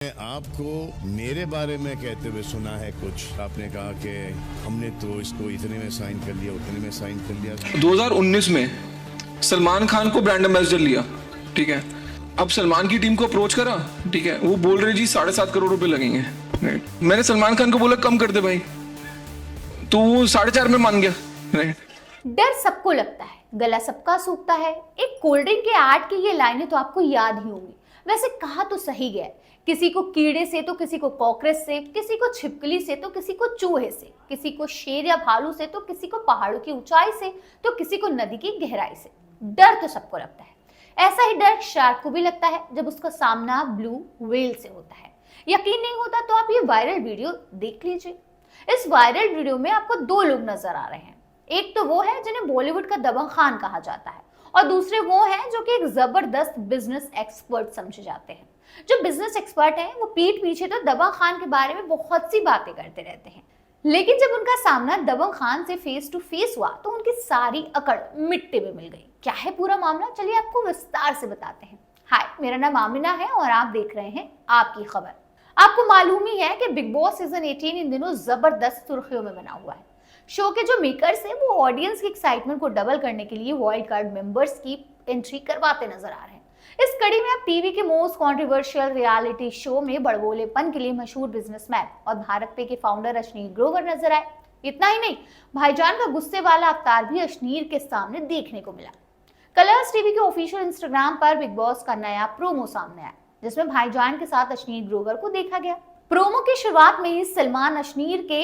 आपको मेरे बारे में कहते हुए सुना है कुछ। आपने कहा कि हमने तो इसको इतने में साइन कर लिया, उतने में साइन कर लिया। 2019 में सलमान खान को ब्रांड एम्बेसडर लिया, ठीक है। अब सलमान की टीम को अप्रोच करा, ठीक है। वो बोल रहे जी 7.5 करोड़ रुपए लगेंगे। राइट। मैंने सलमान खान को बोला कम कर दे भाई, तो वो 4.5 में मान गया। राइट। डर सबको लगता है, गला सबका सूखता है। एक कोल्ड ड्रिंक के ऐड की ये लाइनें तो आपको याद ही होंगी। वैसे कहा तो सही गया, किसी को कीड़े से तो किसी को कॉकरोच से, किसी को छिपकली से तो किसी को चूहे से, किसी को शेर या भालू से तो किसी को पहाड़ों की ऊंचाई से तो किसी को नदी की गहराई से। डर तो सबको लगता है। ऐसा ही डर शार्क को भी लगता है जब उसका सामना ब्लू व्हेल से होता है। यकीन नहीं होता तो आप ये वायरल वीडियो देख लीजिए। इस वायरल वीडियो में आपको दो लोग नजर आ रहे हैं। एक तो वो है जिन्हें बॉलीवुड का दबंग खान कहा जाता है, और दूसरे वो हैं जो कि एक जबरदस्त बिजनेस एक्सपर्ट समझे जाते हैं। जो बिजनेस एक्सपर्ट हैं वो पीठ पीछे तो दबंग खान के बारे में बहुत सी बातें करते रहते हैं, लेकिन जब उनका सामना दबंग खान से फेस टू फेस हुआ तो उनकी सारी अकड़ मिट्टी में मिल गई। क्या है पूरा मामला, चलिए आपको विस्तार से बताते हैं। हाय, मेरा नाम आमिना है और आप देख रहे हैं आपकी खबर। आपको मालूम ही है कि बिग बॉस सीजन 18 इन दिनों जबरदस्त सुर्खियों में बना हुआ है। शो के जो मेकर्स हैं वो ऑडियंस की एक्साइटमेंट को डबल करने के लिए वाइल्ड कार्ड मेंबर्स की एंट्री करवाते नजर आ रहे हैं। इस कड़ी में आप टीवी के मोस्ट कंट्रोवर्शियल रियलिटी शो में बड़बोलेपन के लिए मशहूर बिजनेसमैन और भारत पे के फाउंडर अश्नीर ग्रोवर नजर आए। इतना ही नहीं, भाईजान का गुस्से वाला अवतार भी अश्नीर के सामने देखने को मिला। कलर्स टीवी के ऑफिशियल इंस्टाग्राम पर बिग बॉस का नया प्रोमो सामने आया, जिसमें भाईजान के साथ अश्नीर ग्रोवर को देखा गया। प्रोमो की शुरुआत में ही सलमान अश्नीर के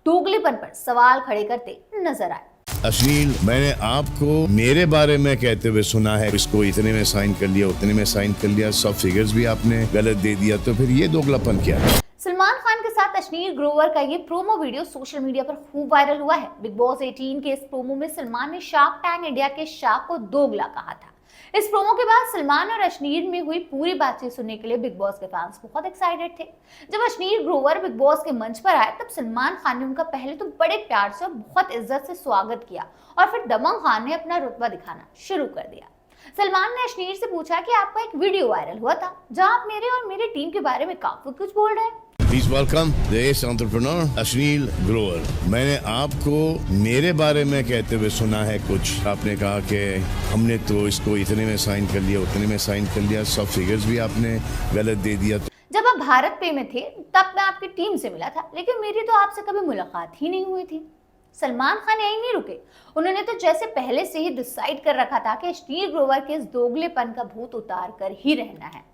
दोगलेपन पर सवाल खड़े करते नजर आए। अश्लील, मैंने आपको मेरे बारे में कहते हुए सुना है इसको इतने में साइन कर लिया, उतने में साइन कर लिया, सब फिगर्स भी आपने गलत दे दिया, तो फिर ये दोगलापन क्या है? सलमान खान के साथ अश्नीर ग्रोवर का ये प्रोमो वीडियो सोशल मीडिया पर खूब वायरल हुआ है। बिग बॉस 18 के इस प्रोमो में सलमान ने शार्क टैंक इंडिया के शार्क को दोगला कहा था। इस प्रोमो के बाद सलमान और अश्नीर में हुई पूरी बातचीत सुनने के लिए बिग बॉस के फैंस बहुत एक्साइटेड थे। जब अश्नीर ग्रोवर बिग बॉस के मंच पर आए तब सलमान खान ने उनका पहले तो बड़े प्यार से और बहुत इज्जत से स्वागत किया, और फिर दबंग खान ने अपना रुतबा दिखाना शुरू कर दिया। सलमान ने अश्नीर से पूछा कि आपका एक वीडियो वायरल हुआ था जहां आप मेरे और मेरी टीम के बारे में काफी कुछ बोल रहे हैं। Please welcome the S entrepreneur Ashneer Grover. मैंने आपको मेरे बारे में कहते हुए सुना है कुछ। आपने कहा कि हमने तो इसको इतने में साइन कर लिया, उतने में साइन कर लिया, सब फिगर्स भी आपने गलत दे दिया। जब आप भारत पे में थे तब मैं आपकी टीम से मिला था, लेकिन मेरी तो आपसे कभी मुलाकात ही नहीं हुई थी। सलमान खान यही नहीं रुके, उन्होंने तो जैसे पहले से ही डिसाइड कर रखा था कि अश्नीर ग्रोवर के इस दोगलेपन का भूत उतार कर ही रहना है।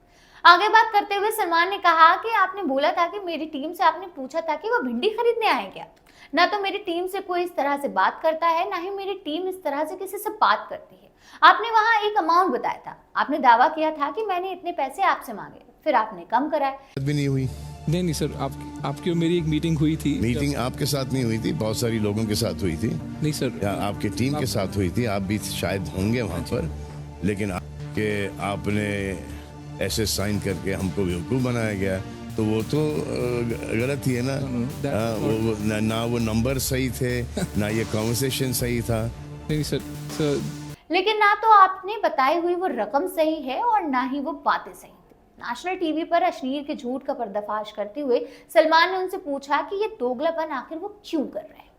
आगे बात करते हुए सलमान ने कहा कि आपने बोला था कि मेरी टीम से आपने पूछा था कि वो भिंडी खरीदने आए क्या। ना तो मेरी टीम से कोई इस तरह से बात करता है, ना ही मेरी टीम इस तरह से किसी से बात करती है। आपने वहां एक अमाउंट बताया था, आपने दावा किया था कि मैंने इतने पैसे आपसे मांगे, फिर आपने कम कराए। भी नहीं हुई। नहीं सर, आपकी और मेरी एक मीटिंग हुई थी। मीटिंग आपके साथ नहीं हुई थी, बहुत सारी लोगों के साथ हुई थी। नहीं सर, या आपकी टीम के साथ हुई थी, आप भी शायद होंगे वहां पर, लेकिन आपने ऐसे साइन करके हमको बेवकूफ बनाया गया, तो वो तो गलत ही है ना। ना वो नंबर सही थे, ना ये कॉन्वर्सेशन सही था। नहीं सर, लेकिन ना तो आपने बताई हुई वो रकम सही है और ना ही वो बातें सही थी। नेशनल टीवी पर अश्नीर के झूठ का पर्दाफाश करते हुए सलमान ने उनसे पूछा कि ये दोगलापन आखिर वो क्यों कर रहे हैं।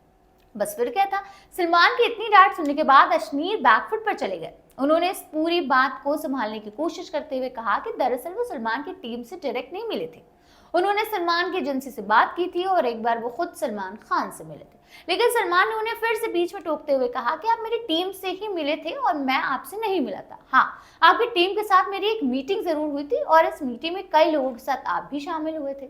बस फिर क्या था, सलमान की इतनी डांट सुनने के बाद अश्नीर बैकफुट पर चले गए। उन्होंने इस पूरी बात को संभालने की कोशिश करते हुए कहा कि दरअसल वो सलमान की टीम से डायरेक्ट नहीं मिले थे, उन्होंने सलमान की एजेंसी से बात की थी और एक बार वो खुद सलमान खान से मिले थे। लेकिन सलमान ने उन्हें फिर से बीच में टोकते हुए कहा कि आप मेरी टीम से ही मिले थे और मैं आपसे नहीं मिला था। हाँ, आपकी टीम के साथ मेरी एक मीटिंग जरूर हुई थी और इस मीटिंग में कई लोगों के साथ आप भी शामिल हुए थे।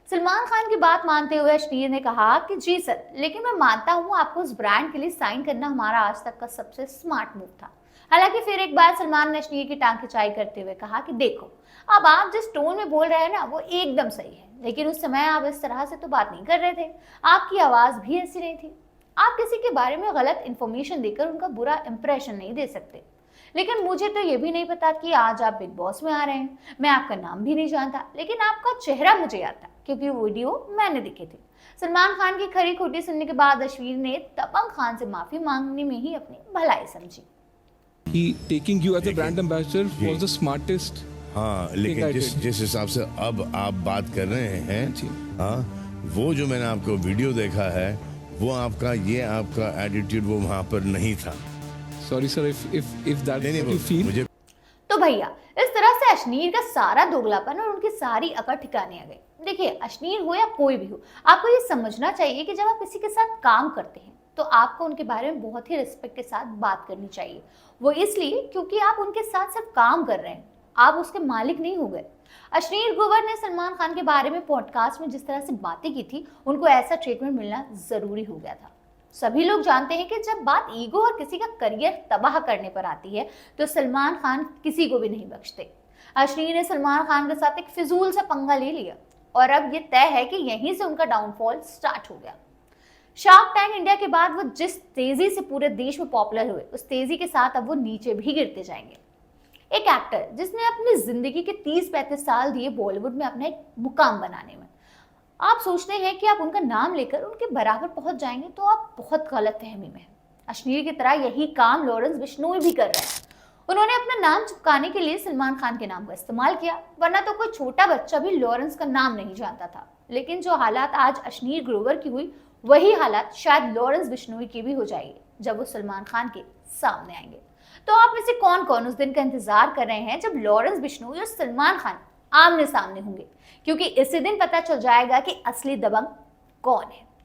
सलमान खान की बात मानते हुए अश्नीर ने कहा कि जी सर, लेकिन मैं मानता हूँ आपको उस ब्रांड के लिए साइन करना हमारा आज तक का सबसे स्मार्ट मूव था। हालांकि फिर एक बार सलमान ने अश्नीर की टांग खिंचाई करते हुए कहा कि देखो, अब आप जिस टोन में बोल रहे हैं ना वो एकदम सही है, लेकिन उस समय आप इस तरह से तो बात नहीं कर रहे थे, आपकी आवाज भी ऐसी नहीं थी। आप किसी के बारे में गलत इंफॉर्मेशन देकर उनका बुरा इंप्रेशन नहीं दे सकते। लेकिन मुझे तो ये भी नहीं पता कि आज आप बिग बॉस में आ रहे हैं, मैं आपका नाम भी नहीं जानता, लेकिन आपका चेहरा मुझे याद था क्योंकि वो वीडियो मैंने देखी थी। सलमान खान की खरी खोटी सुनने के बाद अश्नीर ने दबंग खान से माफी मांगने में ही अपनी भलाई समझी। He taking you as a brand ambassador was the smartest हाँ, लेकिन Excited. जिस हिसाब से अब आप बात कर रहे हैं, जी। हाँ, वो जो मैंने आपको वीडियो देखा है, वो आपका एटीट्यूड वो वहाँ पर नहीं था। Sorry sir, if that नहीं is what you नहीं, feel. मुझे तो भैया इस तरह से अश्नीर का सारा दोगलापन और उनकी सारी अकड़ ठिकाने आ गई। देखिए, अश्नीर हो या कोई भी हो, आपको ये समझना चाहिए कि जब आप किसी के साथ काम करते हैं तो आपको उनके बारे में बहुत ही रिस्पेक्ट के साथ बात करनी चाहिए। वो इसलिए क्योंकि आप उनके साथ सिर्फ काम कर रहे हैं, आप उसके मालिक नहीं हो गए। अश्नीर ग्रोवर ने सलमान खान के बारे में पॉडकास्ट में जिस तरह से बातें की थी, उनको ऐसा ट्रीटमेंट मिलना जरूरी हो गया था। सभी लोग जानते हैं कि जब बात ईगो और किसी का करियर तबाह करने पर आती है तो सलमान खान किसी को भी नहीं बख्शते। अश्नीर ने सलमान खान के साथ एक फिजूल सा पंगा ले लिया और अब ये तय है कि यहीं से उनका डाउनफॉल स्टार्ट हो गया। शार्क टैंक इंडिया के बाद वो जिस तेजी से पूरे देश में पॉपुलर हुए, उस तेजी के साथ अब वो नीचे भी गिरते जाएंगे। एक एक्टर जिसने अपनी जिंदगी के 30-35 साल दिए बॉलीवुड में अपना एक मुकाम बनाने में, आप सोचते हैं कि आप उनका नाम लेकर उनके बराबर पहुंच जाएंगे तो आप बहुत गलत फहमी में हैं। अश्नीर की तरह यही काम लॉरेंस बिश्नोई भी कर रहे हैं। उन्होंने अपना नाम चिपकाने के लिए सलमान खान के नाम का इस्तेमाल किया, वरना तो कोई छोटा बच्चा भी लॉरेंस का नाम नहीं जानता था। लेकिन जो हालात आज अश्नीर ग्रोवर की हुई, वही हालात शायद लॉरेंस बिश्नोई की भी हो जाएगी जब वो सलमान खान के सामने आएंगे। तो आप में से कौन कौन उस दिन का इंतजार कर रहे हैं जब लॉरेंस बिश्नोई और सलमान खान आमने सामने होंगे? क्योंकि इसी दिन पता चल जाएगा कि असली दबंग कौन है।